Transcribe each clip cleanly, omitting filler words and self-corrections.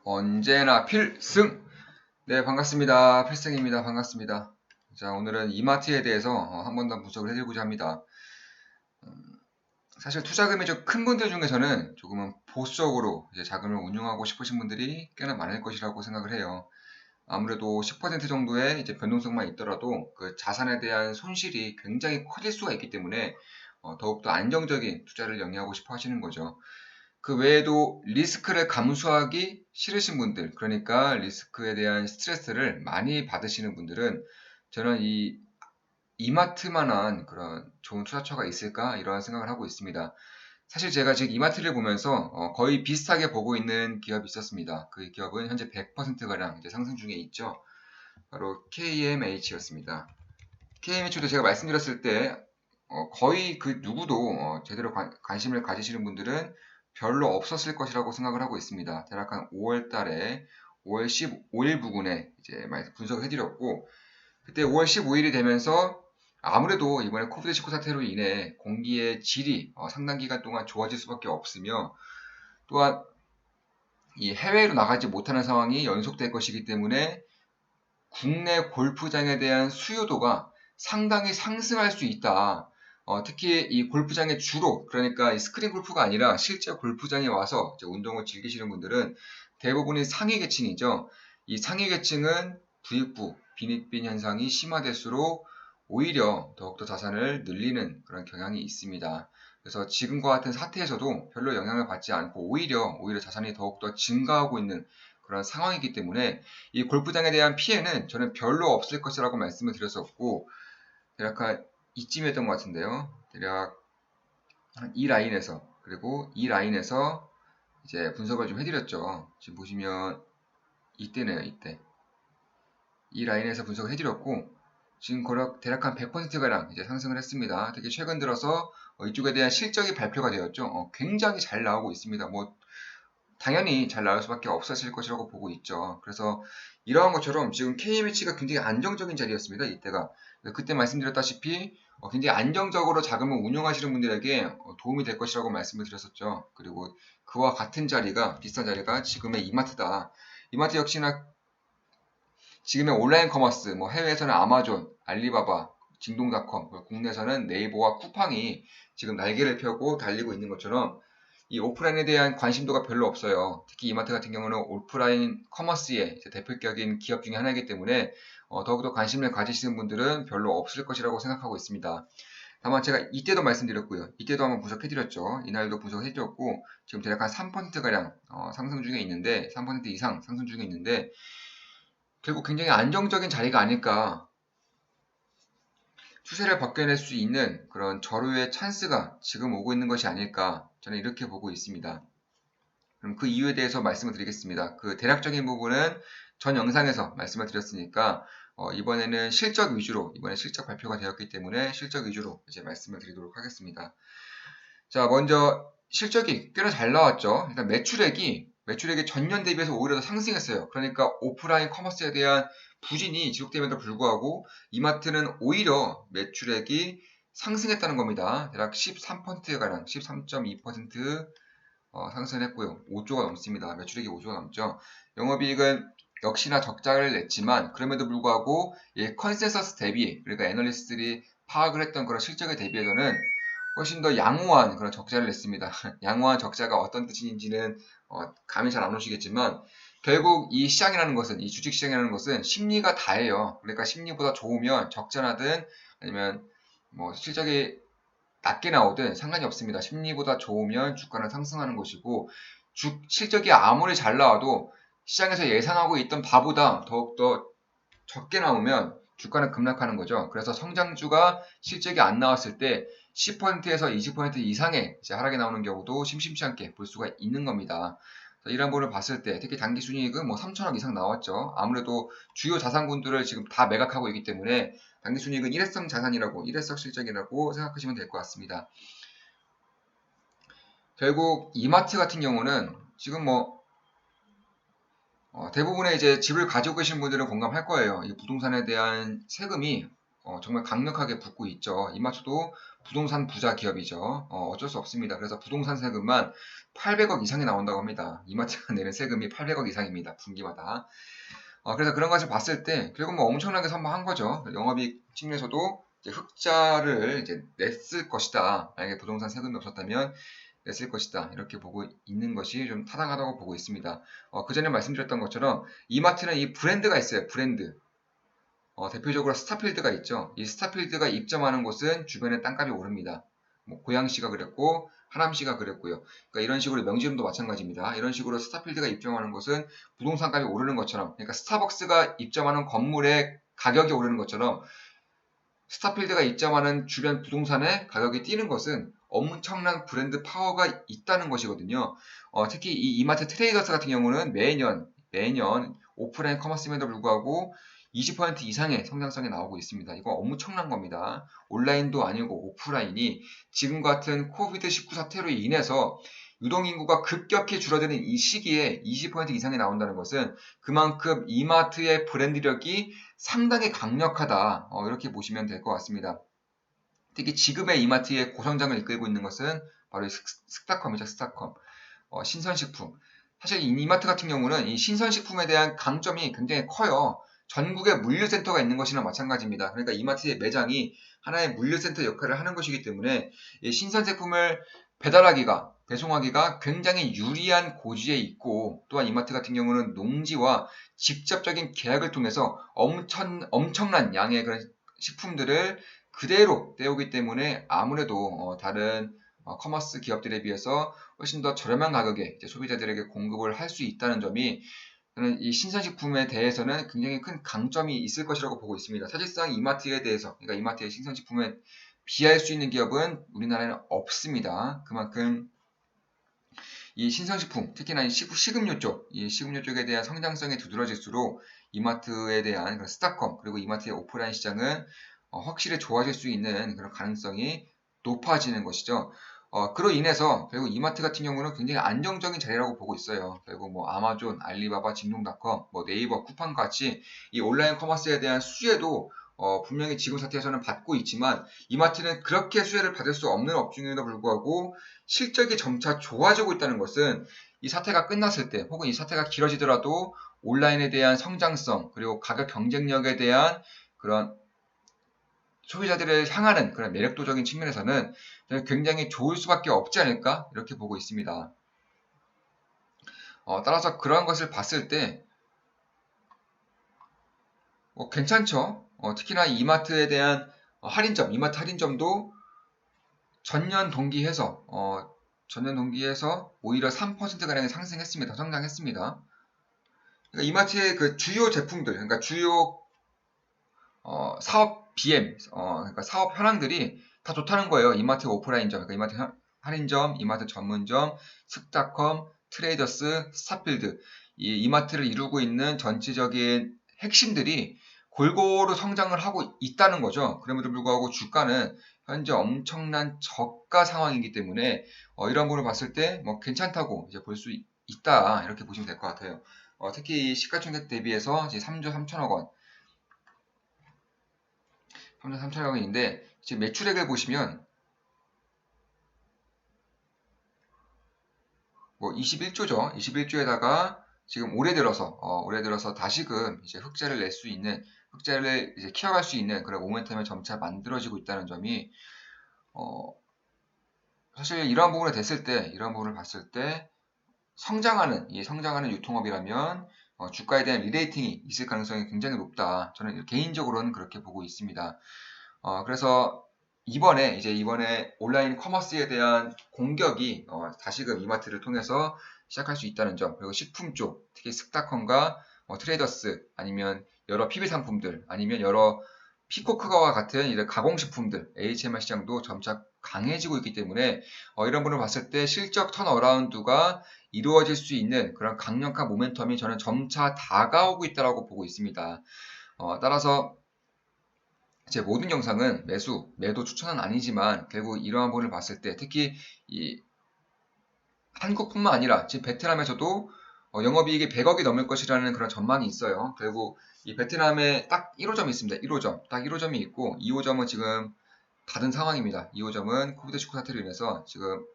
언제나 필승! 네, 반갑습니다. 필승입니다. 반갑습니다. 자, 오늘은 이마트에 대해서 한 번 더 분석을 해드리고자 합니다. 사실 투자금이 좀 큰 분들 중에서는 조금은 보수적으로 이제 자금을 운용하고 싶으신 분들이 꽤나 많을 것이라고 생각을 해요. 아무래도 10% 정도의 이제 변동성만 있더라도 그 자산에 대한 손실이 굉장히 커질 수가 있기 때문에 더욱더 안정적인 투자를 영위하고 싶어 하시는 거죠. 그 외에도 리스크를 감수하기 싫으신 분들, 그러니까 리스크에 대한 스트레스를 많이 받으시는 분들은 저는 이 이마트만한 그런 좋은 투자처가 있을까? 이런 생각을 하고 있습니다. 사실 제가 지금 이마트를 보면서 거의 비슷하게 보고 있는 기업이 있었습니다. 그 기업은 현재 100%가량 이제 상승 중에 있죠. 바로 KMH였습니다. KMH도 제가 말씀드렸을 때 거의 그 누구도 제대로 관심을 가지시는 분들은 별로 없었을 것이라고 생각을 하고 있습니다. 대략 한 5월 달에 5월 15일 부근에 이제 분석을 해드렸고, 그때 5월 15일이 되면서 아무래도 이번에 코비드19 사태로 인해 공기의 질이 상당 기간 동안 좋아질 수밖에 없으며, 또한 이 해외로 나가지 못하는 상황이 연속될 것이기 때문에 국내 골프장에 대한 수요도가 상당히 상승할 수 있다. 특히 이 골프장에 주로, 그러니까 이 스크린 골프가 아니라 실제 골프장에 와서 운동을 즐기시는 분들은 대부분이 상위 계층이죠. 이 상위 계층은 부익부, 빈익빈 현상이 심화될수록 오히려 더욱더 자산을 늘리는 그런 경향이 있습니다. 그래서 지금과 같은 사태에서도 별로 영향을 받지 않고 오히려 자산이 더욱더 증가하고 있는 그런 상황이기 때문에 이 골프장에 대한 피해는 저는 별로 없을 것이라고 말씀을 드렸었고, 대략 한 이쯤이었던 것 같은데요. 대략 한 이 라인에서, 그리고 이 라인에서 이제 분석을 좀 해드렸죠. 지금 보시면 이때네요, 이때. 이 라인에서 분석을 해드렸고, 지금 대략 한 100%가량 이제 상승을 했습니다. 특히 최근 들어서 이쪽에 대한 실적이 발표가 되었죠. 굉장히 잘 나오고 있습니다. 뭐 당연히 잘 나올 수밖에 없었을 것이라고 보고 있죠. 그래서 이러한 것처럼 지금 KMH가 굉장히 안정적인 자리였습니다. 이때가. 그때 말씀드렸다시피 굉장히 안정적으로 자금을 운용하시는 분들에게 도움이 될 것이라고 말씀을 드렸었죠. 그리고 그와 같은 자리가, 비슷한 자리가 지금의 이마트다. 이마트 역시나 지금의 온라인 커머스, 뭐 해외에서는 아마존, 알리바바, 징동닷컴, 국내에서는 네이버와 쿠팡이 지금 날개를 펴고 달리고 있는 것처럼 이 오프라인에 대한 관심도가 별로 없어요. 특히 이마트 같은 경우는 오프라인 커머스의 대표격인 기업 중에 하나이기 때문에 더욱더 관심을 가지시는 분들은 별로 없을 것이라고 생각하고 있습니다. 다만 제가 이때도 말씀드렸고요. 이때도 한번 분석해드렸죠. 이날도 분석해드렸고 지금 대략 한 3%가량 상승 중에 있는데 3% 이상 상승 중에 있는데 결국 굉장히 안정적인 자리가 아닐까, 추세를 바뀌어낼 수 있는 그런 절호의 찬스가 지금 오고 있는 것이 아닐까, 저는 이렇게 보고 있습니다. 그럼 그 이유에 대해서 말씀을 드리겠습니다. 그 대략적인 부분은 전 영상에서 말씀을 드렸으니까 이번에는 실적 위주로, 이번에 실적 발표가 되었기 때문에 실적 위주로 이제 말씀을 드리도록 하겠습니다. 자, 먼저 실적이 꽤나 잘 나왔죠. 일단 매출액이 전년 대비해서 오히려 더 상승했어요. 그러니까 오프라인 커머스에 대한 부진이 지속됨에도 불구하고 이마트는 오히려 매출액이 상승했다는 겁니다. 대략 13%가량 13.2% 상승했고요. 5조가 넘습니다. 매출액이 5조가 넘죠. 영업이익은 역시나 적자를 냈지만 그럼에도 불구하고 이 컨센서스 대비, 그러니까 애널리스트들이 파악을 했던 그런 실적에 대비해서는 훨씬 더 양호한 그런 적자를 냈습니다. 양호한 적자가 어떤 뜻인지는 감이 잘 안 오시겠지만 결국 이 시장이라는 것은, 이 주식시장이라는 것은 심리가 다예요. 그러니까 심리보다 좋으면 적자나든 아니면 뭐 실적이 낮게 나오든 상관이 없습니다. 심리보다 좋으면 주가는 상승하는 것이고, 실적이 아무리 잘 나와도 시장에서 예상하고 있던 바보다 더욱더 적게 나오면 주가는 급락하는 거죠. 그래서 성장주가 실적이 안 나왔을 때 10%에서 20% 이상의 하락이 나오는 경우도 심심치 않게 볼 수가 있는 겁니다. 이런 부분을 봤을 때 특히 당기순이익은 뭐 3천억 이상 나왔죠. 아무래도 주요 자산군들을 지금 다 매각하고 있기 때문에 당기순이익은 일회성 자산이라고, 일회성 실적이라고 생각하시면 될 것 같습니다. 결국 이마트 같은 경우는 지금 뭐 대부분의 이제 집을 가지고 계신 분들은 공감할 거예요. 이 부동산에 대한 세금이 정말 강력하게 붙고 있죠. 이마트도 부동산 부자 기업이죠. 어쩔 수 없습니다. 그래서 부동산 세금만 800억 이상이 나온다고 합니다. 이마트가 내는 세금이 800억 이상입니다. 분기마다. 그래서 그런 것을 봤을 때 결국 뭐 엄청나게 선방한 거죠. 영업이익 측면에서도 이제 흑자를 이제 냈을 것이다. 만약에 부동산 세금이 없었다면 냈을 것이다. 이렇게 보고 있는 것이 좀 타당하다고 보고 있습니다. 그 전에 말씀드렸던 것처럼 이마트는 이 브랜드가 있어요. 브랜드. 대표적으로 스타필드가 있죠. 이 스타필드가 입점하는 곳은 주변에 땅값이 오릅니다. 뭐 고양시가 그랬고 하남시가 그랬고요. 그러니까 이런 식으로 명지름도 마찬가지입니다. 이런 식으로 스타필드가 입점하는 곳은 부동산 값이 오르는 것처럼, 그러니까 스타벅스가 입점하는 건물의 가격이 오르는 것처럼 스타필드가 입점하는 주변 부동산의 가격이 뛰는 것은 엄청난 브랜드 파워가 있다는 것이거든요. 특히 이 이마트 트레이더스 같은 경우는 매년 오프라인 커머스임에도 불구하고 20% 이상의 성장성이 나오고 있습니다. 이거 엄청난 겁니다. 온라인도 아니고 오프라인이 지금 같은 코비드19 사태로 인해서 유동인구가 급격히 줄어드는 이 시기에 20% 이상이 나온다는 것은 그만큼 이마트의 브랜드력이 상당히 강력하다. 이렇게 보시면 될 것 같습니다. 특히 지금의 이마트의 고성장을 이끌고 있는 것은 바로 스타컴이죠. 스타컴. 신선식품. 사실 이마트 같은 경우는 이 신선식품에 대한 강점이 굉장히 커요. 전국에 물류센터가 있는 것이나 마찬가지입니다. 그러니까 이마트의 매장이 하나의 물류센터 역할을 하는 것이기 때문에 이 신선식품을 배송하기가 굉장히 유리한 고지에 있고, 또한 이마트 같은 경우는 농지와 직접적인 계약을 통해서 엄청난 양의 그런 식품들을 그대로 떼오기 때문에 아무래도 다른 커머스 기업들에 비해서 훨씬 더 저렴한 가격에 이제 소비자들에게 공급을 할 수 있다는 점이, 저는 이 신선식품에 대해서는 굉장히 큰 강점이 있을 것이라고 보고 있습니다. 사실상 이마트에 대해서, 그러니까 이마트의 신선식품에 비할 수 있는 기업은 우리나라에는 없습니다. 그만큼 이 신선식품, 특히나 이 식음료 쪽, 이 식음료 쪽에 대한 성장성이 두드러질수록 이마트에 대한 그런 스타컴, 그리고 이마트의 오프라인 시장은 확실히 좋아질 수 있는 그런 가능성이 높아지는 것이죠. 그로 인해서 결국 이마트 같은 경우는 굉장히 안정적인 자리라고 보고 있어요. 결국 뭐 아마존, 알리바바, 징동닷컴, 뭐 네이버, 쿠팡 같이 이 온라인 커머스에 대한 수혜도 분명히 지금 사태에서는 받고 있지만 이마트는 그렇게 수혜를 받을 수 없는 업종임에도 불구하고 실적이 점차 좋아지고 있다는 것은 이 사태가 끝났을 때 혹은 이 사태가 길어지더라도 온라인에 대한 성장성 그리고 가격 경쟁력에 대한 그런 소비자들을 향하는 그런 매력도적인 측면에서는 굉장히 좋을 수밖에 없지 않을까 이렇게 보고 있습니다. 따라서 그런 것을 봤을 때 괜찮죠. 특히나 이마트에 대한 할인점, 이마트 할인점도 전년 동기에서 오히려 3%가량이 상승했습니다. 성장했습니다. 그러니까 이마트의 그 주요 제품들, 그러니까 주요 사업 BM, 그러니까 사업 현황들이 다 좋다는 거예요. 이마트 오프라인점, 그러니까 이마트 할인점, 이마트 전문점, 스타컴, 트레이더스, 스타필드, 이 이마트를 이루고 있는 전체적인 핵심들이 골고루 성장을 하고 있다는 거죠. 그럼에도 불구하고 주가는 현재 엄청난 저가 상황이기 때문에 이런 부분을 봤을 때 뭐 괜찮다고 이제 볼 수 있다 이렇게 보시면 될 것 같아요. 특히 시가총액 대비해서 이제 3조 3천억 원, 3조 3천억 원인데 지금 매출액을 보시면 뭐 21조죠. 21조에다가 지금 올해 들어서 다시금 이제 흑자를 이제 키워갈 수 있는 그런 모멘텀이 점차 만들어지고 있다는 점이 사실 이러한 부분을 봤을 때 성장하는 유통업이라면 주가에 대한 리레이팅이 있을 가능성이 굉장히 높다. 저는 개인적으로는 그렇게 보고 있습니다. 그래서 이번에 온라인 커머스에 대한 공격이 다시금 이마트를 통해서 시작할 수 있다는 점, 그리고 식품 쪽, 특히 스타컴과 트레이더스, 아니면 여러 PB 상품들, 아니면 여러 피코크와 같은 이런 가공식품들, HMR 시장도 점차 강해지고 있기 때문에 이런 부분을 봤을 때 실적 턴어라운드가 이루어질 수 있는 그런 강력한 모멘텀이 저는 점차 다가오고 있다고 보고 있습니다. 따라서 제 모든 영상은 매도 추천은 아니지만 결국 이러한 부분을 봤을 때 특히 이 한국뿐만 아니라 지금 베트남에서도 영업이익이 100억이 넘을 것이라는 그런 전망이 있어요. 결국 이 베트남에 딱 1호점이 있습니다. 1호점. 딱 1호점이 있고 2호점은 지금 닫은 상황입니다. 2호점은 코비드19 사태로 인해서 지금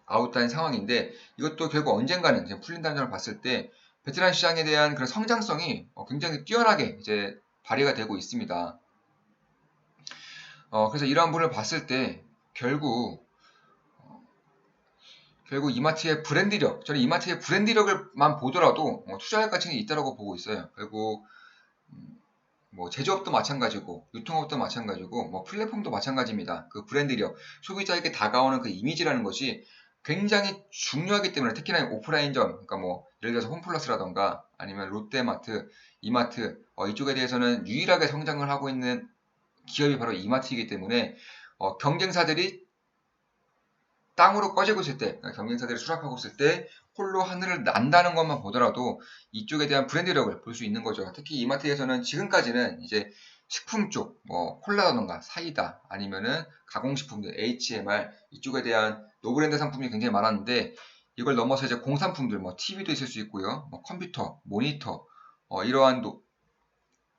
아웃된 상황인데 이것도 결국 언젠가는 이제 풀린다는 점을 봤을 때 베트남 시장에 대한 그런 성장성이 굉장히 뛰어나게 이제 발휘가 되고 있습니다. 그래서 이러한 부분을 봤을 때 결국 이마트의 브랜드력, 저는 이마트의 브랜드력을만 보더라도 투자할 가치는 있다고 보고 있어요. 결국 뭐 제조업도 마찬가지고 유통업도 마찬가지고 뭐 플랫폼도 마찬가지입니다. 그 브랜드력, 소비자에게 다가오는 그 이미지라는 것이 굉장히 중요하기 때문에 특히나 오프라인점, 그러니까 뭐 예를 들어서 홈플러스라던가 아니면 롯데마트, 이마트 이쪽에 대해서는 유일하게 성장을 하고 있는 기업이 바로 이마트이기 때문에 경쟁사들이 땅으로 꺼지고 있을 때, 경쟁사들이 수락하고 있을 때 홀로 하늘을 난다는 것만 보더라도 이쪽에 대한 브랜드력을 볼 수 있는 거죠. 특히 이마트에서는 지금까지는 이제 식품 쪽, 뭐 콜라라던가 사이다 아니면은 가공식품들, HMR 이쪽에 대한 노브랜드 상품이 굉장히 많았는데 이걸 넘어서 이제 공산품들, 뭐 TV도 있을 수 있고요, 뭐 컴퓨터, 모니터, 이러한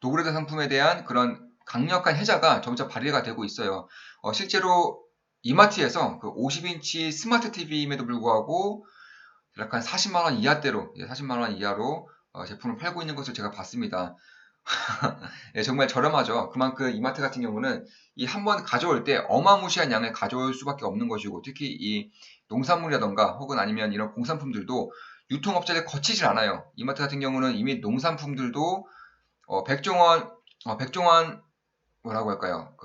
노브랜드 상품에 대한 그런 강력한 해자가 점차 발휘가 되고 있어요. 실제로 이마트에서 그 50인치 스마트 TV임에도 불구하고 약간 40만원 이하대로, 40만원 이하로 제품을 팔고 있는 것을 제가 봤습니다. 예, 정말 저렴하죠. 그만큼 이마트 같은 경우는 이 한 번 가져올 때 어마무시한 양을 가져올 수밖에 없는 것이고 특히 이 농산물이라던가 혹은 아니면 이런 공산품들도 유통업체를 거치질 않아요. 이마트 같은 경우는 이미 농산품들도 백종원 뭐라고 할까요?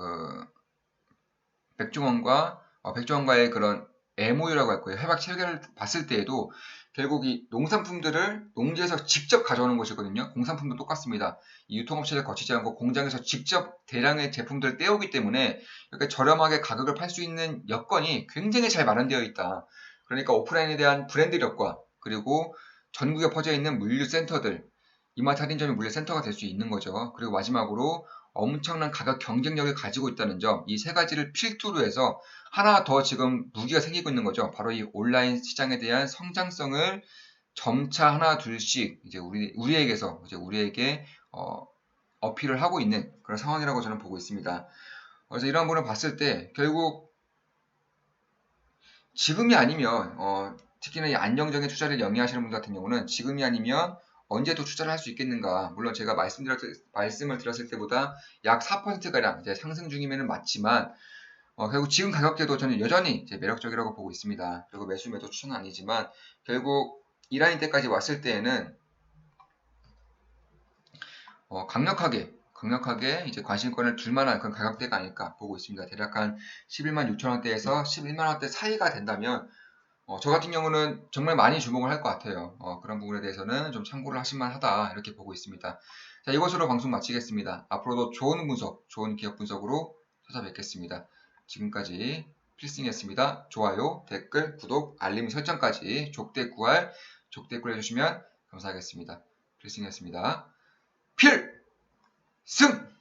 백종원과의 그런 MOU라고 할 거예요. 협약 체결을 봤을 때에도 결국 이 농산품들을 농지에서 직접 가져오는 것이거든요. 공산품도 똑같습니다. 이 유통업체를 거치지 않고 공장에서 직접 대량의 제품들을 떼오기 때문에 이렇게 저렴하게 가격을 팔 수 있는 여건이 굉장히 잘 마련되어 있다. 그러니까 오프라인에 대한 브랜드력과 그리고 전국에 퍼져 있는 물류센터들, 이마트 할인점이 물류센터가 될 수 있는 거죠. 그리고 마지막으로 엄청난 가격 경쟁력을 가지고 있다는 점, 이 세 가지를 필두로 해서 하나 더 지금 무기가 생기고 있는 거죠. 바로 이 온라인 시장에 대한 성장성을 점차 하나 둘씩 이제 우리에게 어필을 하고 있는 그런 상황이라고 저는 보고 있습니다. 그래서 이런 부분을 봤을 때 결국 지금이 아니면 특히나 이 안정적인 투자를 영위하시는 분들 같은 경우는 지금이 아니면 언제 또 투자를 할 수 있겠는가. 물론 제가 말씀을 드렸을 때보다 약 4%가량 이제 상승 중임에는 맞지만 결국 지금 가격대도 저는 여전히 이제 매력적이라고 보고 있습니다. 그리고 매수 매도 추천은 아니지만 결국 이 라인 때까지 왔을 때에는 강력하게 이제 관심권을 둘 만한 그런 가격대가 아닐까 보고 있습니다. 대략 한 11만 6천 원대에서 11만 원대 사이가 된다면 저 같은 경우는 정말 많이 주목을 할 것 같아요. 그런 부분에 대해서는 좀 참고를 하실만 하다 이렇게 보고 있습니다. 자, 이것으로 방송 마치겠습니다. 앞으로도 좋은 분석, 좋은 기업 분석으로 찾아뵙겠습니다. 지금까지 필승이었습니다. 좋아요, 댓글, 구독, 알림 설정까지 족대꾸알 해주시면 감사하겠습니다. 필승이었습니다. 필승!